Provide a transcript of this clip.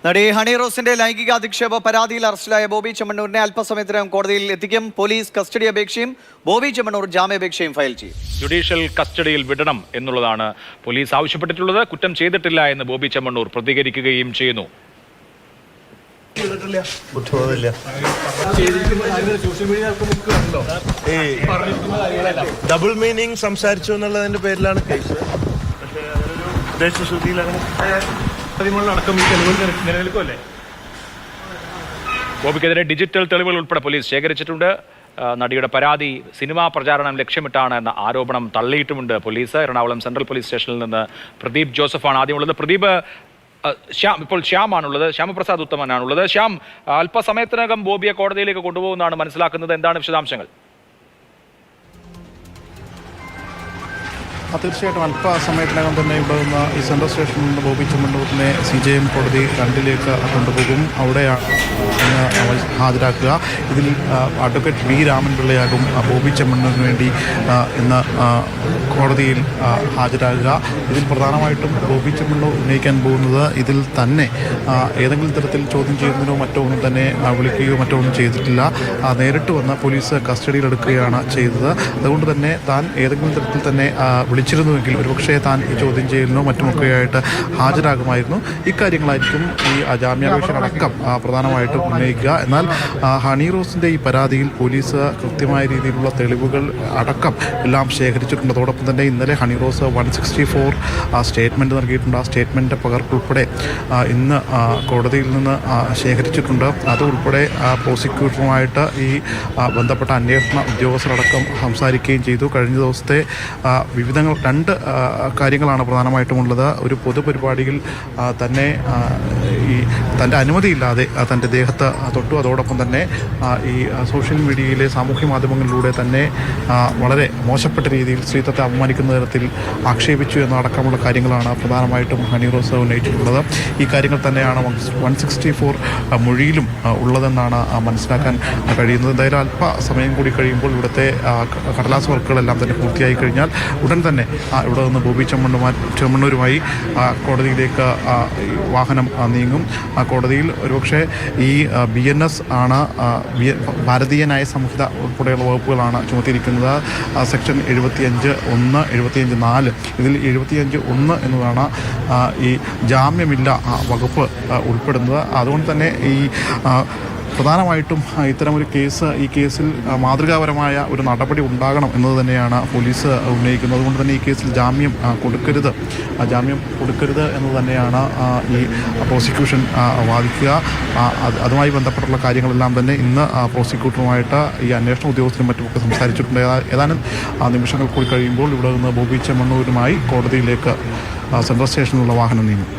നടി ഹണി റോസിന്റെ ലൈംഗിക അധിക്ഷേപ പരാതിയിൽ അറസ്റ്റിലായ ബോബി ചെമ്മണ്ണൂരിനെ അല്പസമയത്തിനകം കോടതിയിൽ എത്തിക്കും. പോലീസ് കസ്റ്റഡി അപേക്ഷയും ബോബി ചെമ്മണ്ണൂർ ജാമ്യാപേക്ഷയും ഫയൽ ചെയ്യും. ജുഡീഷ്യൽ കസ്റ്റഡിയിൽ വിടണം എന്നുള്ളതാണ് പോലീസ് ആവശ്യപ്പെട്ടിട്ടുള്ളത്. കുറ്റം ചെയ്തിട്ടില്ല എന്ന് ബോബി ചെമ്മണ്ണൂർ പ്രതികരിക്കുകയും ചെയ്യുന്നു. ഡബിൾ മീനിങ് സംസാരിച്ചു എന്നുള്ളതിന്റെ പേരിലാണ് കേസ്. ബോബിക്കെതിരെ ഡിജിറ്റൽ തെളിവുകൾ ഉൾപ്പെടെ പോലീസ് ശേഖരിച്ചിട്ടുണ്ട്. നടിയുടെ പരാതി സിനിമാ പ്രചാരണം ലക്ഷ്യമിട്ടാണ് എന്ന ആരോപണം തള്ളിയിട്ടുമുണ്ട് പോലീസ്. എറണാകുളം സെൻട്രൽ പോലീസ് സ്റ്റേഷനിൽ നിന്ന് പ്രദീപ് ജോസഫാണ് ആദ്യമുള്ളത്. പ്രദീപ്, ഇപ്പോൾ ശ്യാമാണുള്ളത്, ശ്യാമപ്രസാദ് ഉത്തമനാണുള്ളത്. ശ്യാം, അല്പസമയത്തിനകം ബോബിയെ കോടതിയിലേക്ക് കൊണ്ടുപോകുന്നതാണ് മനസ്സിലാക്കുന്നത്. എന്താണ് വിശദാംശങ്ങൾ? തീർച്ചയായിട്ടും അല്പസമയത്തിനകം തന്നെ ഇവിടെ നിന്ന് ഈ സെൻട്രൽ സ്റ്റേഷനിൽ നിന്ന് ബോബി ചെമ്മണ്ണൂരിനെ CJM കോടതി 2ലേക്ക് കൊണ്ടുപോകും. അവിടെയാണ് ഹാജരാക്കുക. ഇതിൽ അഡ്വക്കേറ്റ് V രാമൻപിള്ളയാകും ബോബി ചെമ്മണ്ണൂരിന് വേണ്ടി ഇന്ന് കോടതിയിൽ ഹാജരാകുക. ഇതിൽ പ്രധാനമായിട്ടും ബോബി ചെമ്മണ്ണൂർ ഉന്നയിക്കാൻ പോകുന്നത് ഇതിൽ തന്നെ ഏതെങ്കിലും തരത്തിൽ ചോദ്യം ചെയ്യുന്നതിനോ മറ്റോ ഒന്നും തന്നെ വിളിക്കുകയോ മറ്റോ ഒന്നും ചെയ്തിട്ടില്ല. നേരിട്ട് വന്ന് പോലീസ് കസ്റ്റഡിയിലെടുക്കുകയാണ് ചെയ്തത്. അതുകൊണ്ട് തന്നെ താൻ ഏതെങ്കിലും തരത്തിൽ തന്നെ വിളിച്ചിരുന്നുവെങ്കിൽ ഒരുപക്ഷെ താൻ ഈ ചോദ്യം ചെയ്യലിനോ മറ്റുമൊക്കെയായിട്ട് ഹാജരാകുമായിരുന്നു. ഇക്കാര്യങ്ങളായിരിക്കും ഈ ജാമ്യാപേക്ഷകളടക്കം പ്രധാനമായിട്ടും ഉന്നയിക്കുക. എന്നാൽ ഹണി റോസിൻ്റെ ഈ പരാതിയിൽ പോലീസ് കൃത്യമായ രീതിയിലുള്ള തെളിവുകൾ അടക്കം എല്ലാം ശേഖരിച്ചിട്ടുണ്ട്. അതോടൊപ്പം തന്നെ ഇന്നലെ ഹണി റോസ് 164 സ്റ്റേറ്റ്മെൻറ്റ് നൽകിയിട്ടുണ്ട്. ആ സ്റ്റേറ്റ്മെൻറ്റ് പകർപ്പുൾപ്പെടെ ഇന്ന് കോടതിയിൽ നിന്ന് ശേഖരിച്ചിട്ടുണ്ട്. അതുൾപ്പെടെ പ്രോസിക്യൂട്ടറുമായിട്ട് ഈ ബന്ധപ്പെട്ട അന്വേഷണ ഉദ്യോഗസ്ഥരടക്കം സംസാരിക്കുകയും ചെയ്തു. കഴിഞ്ഞ ദിവസത്തെ വിവിധ 2 കാര്യങ്ങളാണ് പ്രധാനമായിട്ടുമുള്ളത്. ഒരു പൊതുപരിപാടിയിൽ തന്നെ ഈ തൻ്റെ അനുമതിയില്ലാതെ തൻ്റെ ദേഹത്ത് തൊട്ടു. അതോടൊപ്പം തന്നെ ഈ സോഷ്യൽ മീഡിയയിലെ സാമൂഹ്യ മാധ്യമങ്ങളിലൂടെ തന്നെ വളരെ മോശപ്പെട്ട രീതിയിൽ സ്ത്രീത്വത്തെ അപമാനിക്കുന്ന തരത്തിൽ ആക്ഷേപിച്ചു എന്നടക്കമുള്ള കാര്യങ്ങളാണ് പ്രധാനമായിട്ടും ഹണി റോസ് ഉന്നയിച്ചിട്ടുള്ളത്. ഈ കാര്യങ്ങൾ തന്നെയാണ് 164 മൊഴിയിലും ഉള്ളതെന്നാണ് മനസ്സിലാക്കാൻ കഴിയുന്നത്. എന്തായാലും അല്പസമയം കൂടി കഴിയുമ്പോൾ ഇവിടുത്തെ കടലാസ് വർക്കുകളെല്ലാം തന്നെ പൂർത്തിയായി കഴിഞ്ഞാൽ ഉടൻ തന്നെ ഇവിടെ നിന്ന് ബോബി ചെമ്മണ്ണൂരുമായി കോടതിയിലേക്ക് വാഹനം നീങ്ങും. കോടതിയിൽ ഒരുപക്ഷെ ഈ BNS ആണ്, ഭാരതീയ ന്യായ സംഹിത ഉൾപ്പെടെയുള്ള വകുപ്പുകളാണ് ചുമത്തിയിരിക്കുന്നത്. സെക്ഷൻ 75(1), 75(4). ഇതിൽ 75(1) എന്നതാണ് ഈ ജാമ്യമില്ല വകുപ്പ് ഉൾപ്പെടുന്നത്. അതുകൊണ്ട് തന്നെ ഈ പ്രധാനമായിട്ടും ഇത്തരമൊരു ഈ കേസിൽ മാതൃകാപരമായ ഒരു നടപടി ഉണ്ടാകണം എന്നത് തന്നെയാണ് പോലീസ് ഉന്നയിക്കുന്നത്. അതുകൊണ്ട് തന്നെ ഈ കേസിൽ ജാമ്യം കൊടുക്കരുത് എന്നത് തന്നെയാണ് ഈ പ്രോസിക്യൂഷൻ വാദിക്കുക. അതുമായി ബന്ധപ്പെട്ടുള്ള കാര്യങ്ങളെല്ലാം തന്നെ ഇന്ന് പ്രോസിക്യൂട്ടറുമായിട്ട് ഈ അന്വേഷണ ഉദ്യോഗസ്ഥരും മറ്റുമൊക്കെ സംസാരിച്ചിട്ടുണ്ട്. ഏതാനും നിമിഷങ്ങൾ കൂടി കഴിയുമ്പോൾ ഇവിടെ നിന്ന് ബോബി ചെമ്മണ്ണൂരുമായി കോടതിയിലേക്ക് സെൻട്രൽ സ്റ്റേഷനിലുള്ള വാഹനം നീങ്ങും.